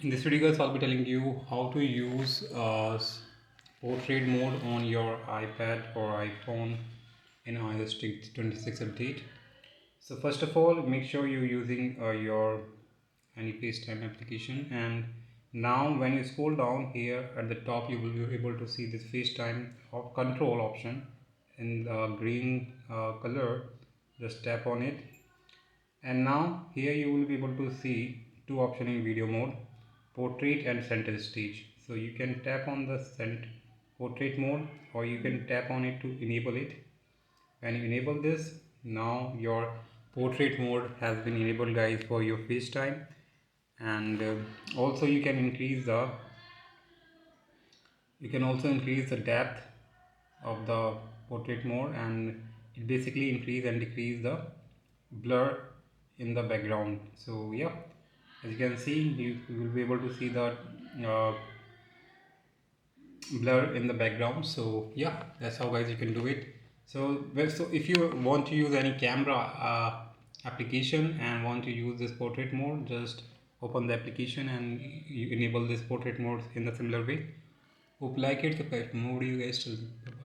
In this video guys, I'll be telling you how to use portrait mode on your iPad or iPhone in iOS 26 update. So first of all, make sure you're using your any FaceTime application, and now when you scroll down here at the top you will be able to see this FaceTime control option in the green color. Just tap on it, and now here you will be able to see two options in video mode: portrait and center stage. So you can tap on the portrait mode, or you can tap on it to enable it. When you enable this, now your portrait mode has been enabled guys for your FaceTime. And also you can also increase the depth of the portrait mode, and it basically increase and decrease the blur in the background. So yeah, as you can see, you will be able to see the uh, blur in the background. So yeah, that's how guys you can do it. So if you want to use any camera application and want to use this portrait mode, just open the application and you enable this portrait mode in the similar way. Hope you like it. So if more, you guys till